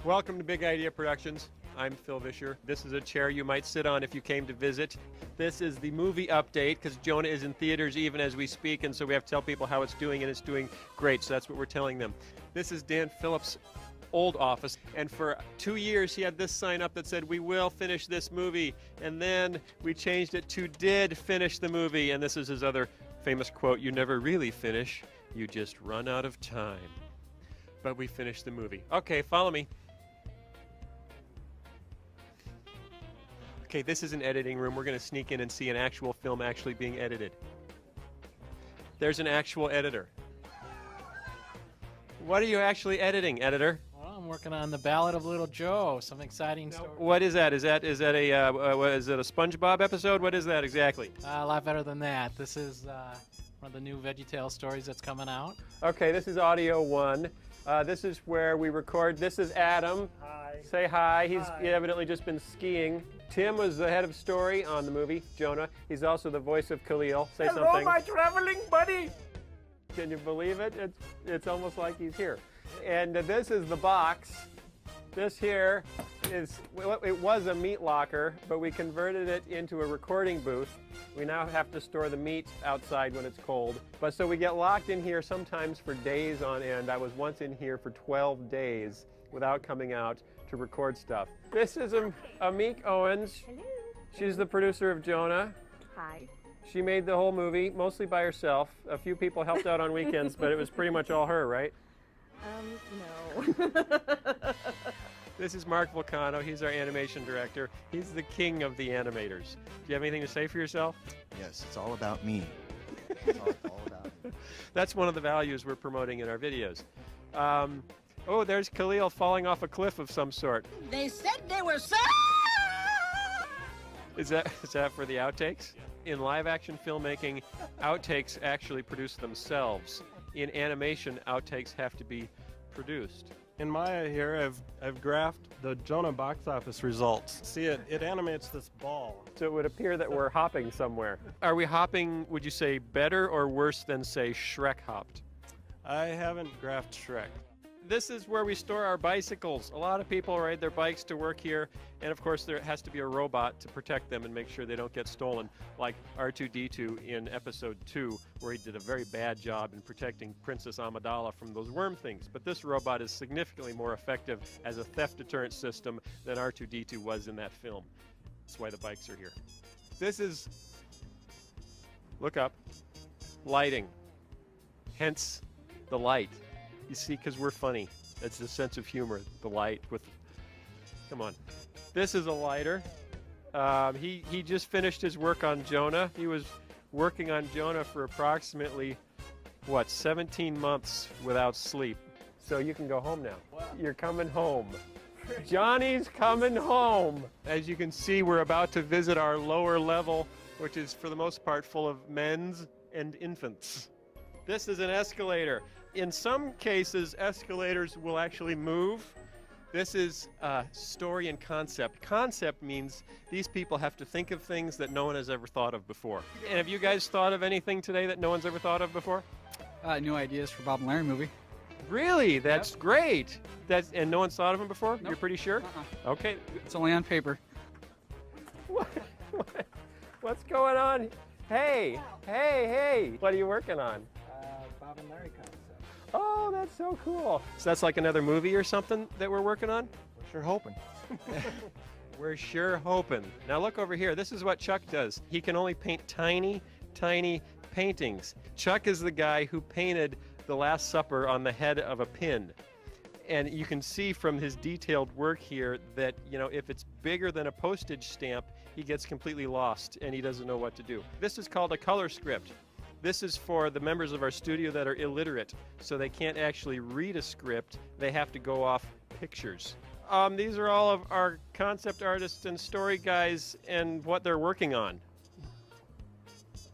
Welcome to Big Idea Productions. I'm Phil Vischer. This is a chair you might sit on if you came to visit. This is the movie update because Jonah is in theaters even as we speak, and so we have to tell people how it's doing, and it's doing great, so that's what we're telling them. This is Dan Phillips' old office, and for 2 years he had this sign up that said, "We will finish this movie," and then we changed it to "Did finish the movie," and this is his other famous quote, "You never really finish, you just run out of time." But we finished the movie. Okay, follow me. Okay, this is an editing room. We're going to sneak in and see an actual film actually being edited. There's an actual editor. What are you actually editing, editor? Well, I'm working on the Ballad of Little Joe. Some exciting story. What is that? Is that a SpongeBob episode? What is that exactly? A lot better than that. This is one of the new VeggieTales stories that's coming out. Okay, this is audio one. This is where we record. This is Adam. Hi. Say hi. He's evidently just been skiing. Tim was the head of story on the movie, Jonah. He's also the voice of Khalil. Say Hello, something. my traveling buddy. Can you believe it? It's almost like he's here. And this is the box. This here is, it was a meat locker, but we converted it into a recording booth. We now have to store the meat outside when it's cold. But so we get locked in here sometimes for days on end. I was once in here for 12 days without coming out to record stuff. This is Amik Owens. Hello. She's the producer of Jonah. Hi. She made the whole movie, mostly by herself. A few people helped out on weekends, but it was pretty much all her, right? No. This is Mark Volcano. He's our animation director. He's the king of the animators. Do you have anything to say for yourself? Yes, it's all about me. It's all about me. That's one of the values we're promoting in our videos. Oh, there's Khalil falling off a cliff of some sort. They said they were so. Is that for the outtakes? In live action filmmaking, outtakes actually produce themselves. In animation, outtakes have to be produced. In Maya here, I've graphed the Jonah box office results. See, it animates this ball. So it would appear that we're hopping somewhere. Are we hopping, would you say, better or worse than, say, Shrek hopped? I haven't graphed Shrek. This is where we store our bicycles. A lot of people ride their bikes to work here, and of course there has to be a robot to protect them and make sure they don't get stolen, like R.TizzleTheTVAndVideoFan in episode 2, where he did a very bad job in protecting Princess Amidala from those worm things. But this robot is significantly more effective as a theft deterrent system than R.TizzleTheTVAndVideoFan was in that film. That's why the bikes are here. This is, look up, lighting, hence the light. You see, because we're funny. That's the sense of humor, the light with, come on. This is a lighter. He just finished his work on Jonah. He was working on Jonah for approximately, 17 months without sleep. So you can go home now. Wow. You're coming home. Johnny's coming home. As you can see, we're about to visit our lower level, which is for the most part full of men's and infants. This is an escalator. In some cases, escalators will actually move. This is story and concept. Concept means these people have to think of things that no one has ever thought of before. And have you guys thought of anything today that no one's ever thought of before? New ideas for Bob and Larry movie. Really? That's great. And no one's thought of them before? Nope. You're pretty sure? Okay. It's only on paper. What's going on? Hey, hey. What are you working on? Bob and Larry concept. Oh, that's so cool. So that's like another movie or something that we're working on? We're sure hoping. We're sure hoping. Now look over here. This is what Chuck does. He can only paint tiny, tiny paintings. Chuck is the guy who painted the Last Supper on the head of a pin. And you can see from his detailed work here that, if it's bigger than a postage stamp, he gets completely lost and he doesn't know what to do. This is called a color script. This is for the members of our studio that are illiterate, so they can't actually read a script. They have to go off pictures. These are all of our concept artists and story guys and what they're working on.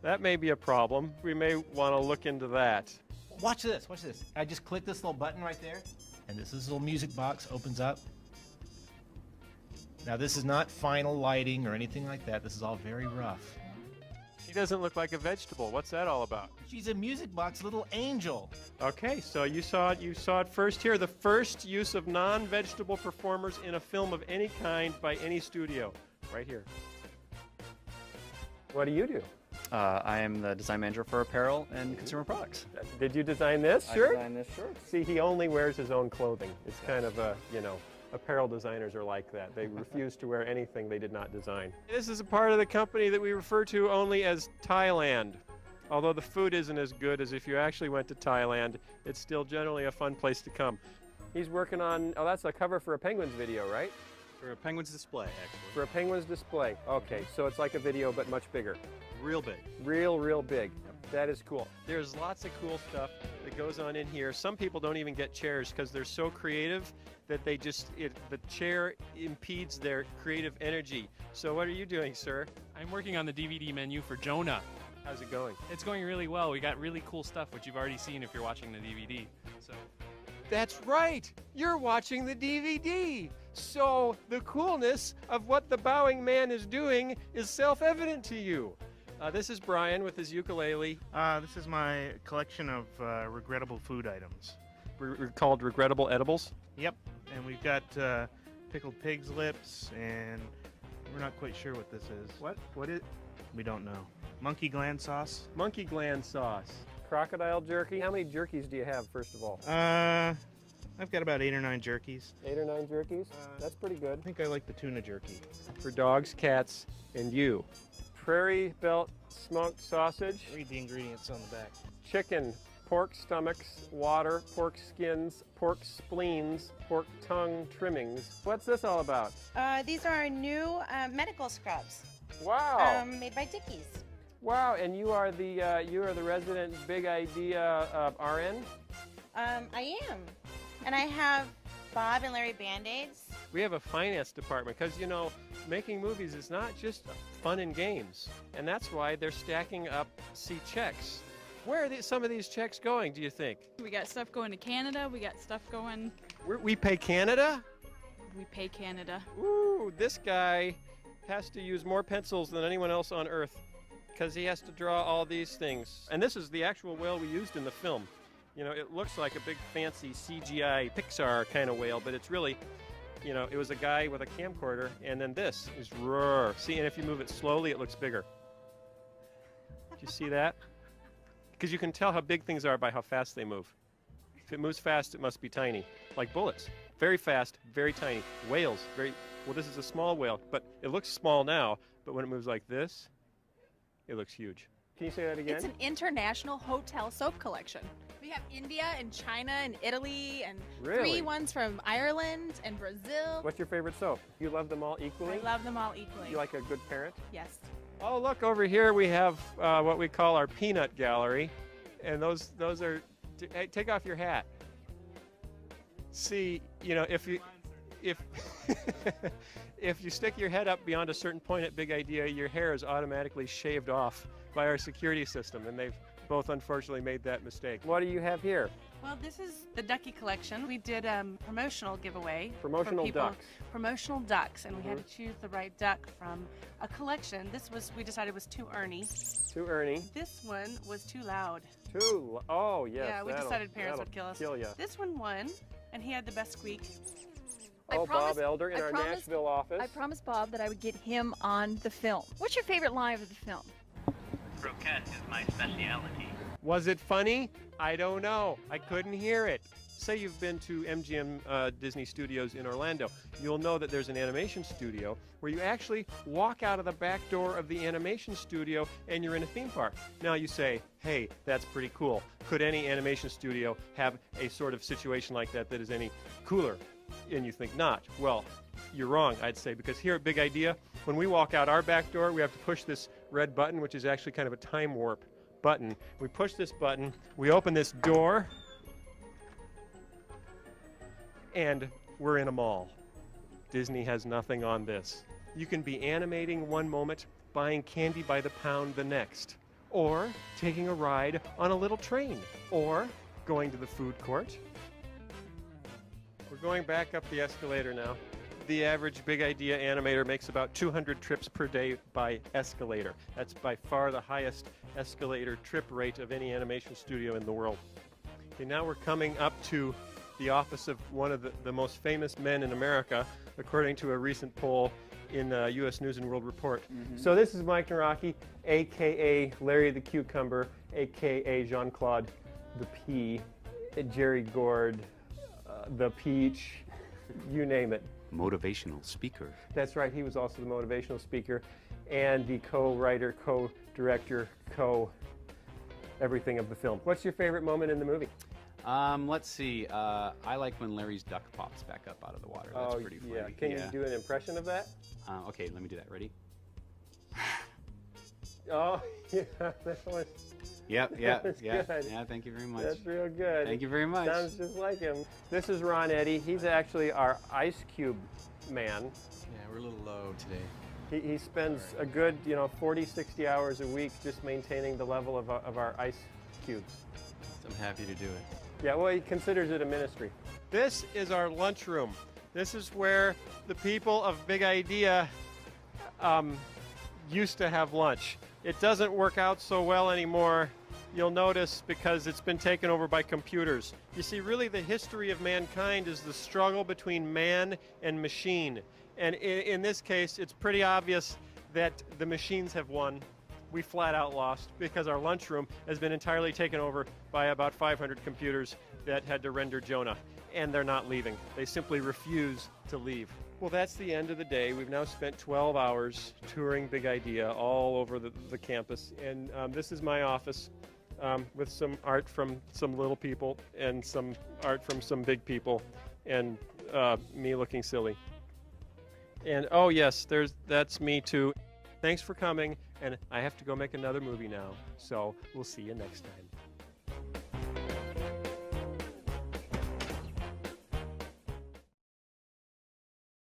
That may be a problem. We may want to look into that. Watch this, watch this. I just click this little button right there, and this little music box opens up. Now this is not final lighting or anything like that. This is all very rough. She doesn't look like a vegetable. What's that all about? She's a music box little angel. Okay, so you saw it first here. The first use of non-vegetable performers in a film of any kind by any studio. Right here. What do you do? I am the design manager for apparel and consumer products. Did you design this I shirt? designed this shirt. See, he only wears his own clothing. It's kind of a, apparel designers are like that. They refuse to wear anything they did not design. This is a part of the company that we refer to only as Thailand. Although the food isn't as good as if you actually went to Thailand, it's still generally a fun place to come. He's working on, that's a cover for a Penguins video, right? For a Penguins display, actually. For a Penguins display. Okay, so it's like a video but much bigger. Real big. Real big. That is cool. There's lots of cool stuff that goes on in here. Some people don't even get chairs because they're so creative that they the chair impedes their creative energy. So what are you doing, sir? I'm working on the DVD menu for Jonah. How's it going? It's going really well. We got really cool stuff, which you've already seen if you're watching the DVD. So. That's right. You're watching the DVD. So the coolness of what the bowing man is doing is self-evident to you. This is Brian with his ukulele. This is my collection of regrettable food items. Called Regrettable Edibles? Yep, and we've got pickled pig's lips, and we're not quite sure what this is. What is? We don't know. Monkey gland sauce. Monkey gland sauce. Crocodile jerky. How many jerkies do you have, first of all? I've got about 8 or 9 jerkies. 8 or 9 jerkies? That's pretty good. I think I like the tuna jerky. For dogs, cats, and you. Prairie Belt smoked sausage. Read the ingredients on the back. Chicken, pork stomachs, water, pork skins, pork spleens, pork tongue trimmings. What's this all about? These are our new medical scrubs. Wow. Made by Dickies. Wow, and you are the resident Big Idea RN? I am. And I have Bob and Larry Band-Aids. We have a finance department because, making movies is not just fun and games. And that's why they're stacking up checks. Where are some of these checks going, do you think? We got stuff going to Canada. We got stuff going... We pay Canada? We pay Canada. Ooh, this guy has to use more pencils than anyone else on Earth because he has to draw all these things. And this is the actual whale we used in the film. It looks like a big fancy CGI Pixar kind of whale, but it's really, it was a guy with a camcorder, and then this is roar. See, and if you move it slowly, it looks bigger. Do you see that? Because you can tell how big things are by how fast they move. If it moves fast, it must be tiny, like bullets. Very fast, very tiny. Whales, well, this is a small whale, but it looks small now, but when it moves like this, it looks huge. Can you say that again? It's an international hotel soap collection. We have India and China and Italy and 3 ones from Ireland and Brazil. What's your favorite soap? You love them all equally? I love them all equally. You like a good parent? Yes. Oh, look, over here we have what we call our peanut gallery. And those are... Hey, take off your hat. See, if you stick your head up beyond a certain point at Big Idea, your hair is automatically shaved off by our security system, and they've both unfortunately made that mistake. What do you have here? Well, this is the Ducky collection. We did a promotional giveaway. Promotional ducks. Promotional ducks, and we had to choose the right duck from a collection. We decided was too Ernie. Too Ernie. This one was too loud. Oh, yes. Yeah, we decided parents would kill us. Ya. This one won, and he had the best squeak. Bob Elder in our Nashville office. I promised Bob that I would get him on the film. What's your favorite line of the film? Croquette is my specialty. Was it funny? I don't know. I couldn't hear it. Say you've been to MGM Disney Studios in Orlando. You'll know that there's an animation studio where you actually walk out of the back door of the animation studio and you're in a theme park. Now you say, hey, that's pretty cool. Could any animation studio have a sort of situation like that is any cooler? And you think not. Well, you're wrong, I'd say, because here at Big Idea, when we walk out our back door, we have to push this red button, which is actually kind of a time warp button. We push this button, we open this door, and we're in a mall. Disney has nothing on this. You can be animating one moment, buying candy by the pound the next, or taking a ride on a little train, or going to the food court. We're going back up the escalator now. The average Big Idea animator makes about 200 trips per day by escalator. That's by far the highest escalator trip rate of any animation studio in the world. Okay, now we're coming up to the office of one of the most famous men in America, according to a recent poll in U.S. News and World Report. So this is Mike Naraki, a.k.a. Larry the Cucumber, a.k.a. Jean-Claude the Pea, Jerry Gord, the Peach, you name it. Motivational speaker. That's right, he was also the motivational speaker and the co-writer, co-director, co-everything of the film. What's your favorite moment in the movie? Let's see. I like when Larry's duck pops back up out of the water. That's pretty funny. Yeah. Can you do an impression of that? Okay, let me do that. Ready? Oh, yeah, that was... Yep. Good. Yeah, thank you very much. That's real good. Thank you very much. Sounds just like him. This is Ron Eddy. He's actually our ice cube man. Yeah, we're a little low today. He spends a good, 40, 60 hours a week just maintaining the level of our ice cubes. I'm happy to do it. Yeah, well, he considers it a ministry. This is our lunchroom. This is where the people of Big Idea used to have lunch. It doesn't work out so well anymore, you'll notice, because it's been taken over by computers. You see, really the history of mankind is the struggle between man and machine. And in this case, it's pretty obvious that the machines have won. We flat out lost because our lunchroom has been entirely taken over by about 500 computers that had to render Jonah. And they're not leaving. They simply refuse to leave. Well, that's the end of the day. We've now spent 12 hours touring Big Idea all over the campus. And this is my office with some art from some little people and some art from some big people and me looking silly. And oh yes, that's me too. Thanks for coming, and I have to go make another movie now. So we'll see you next time.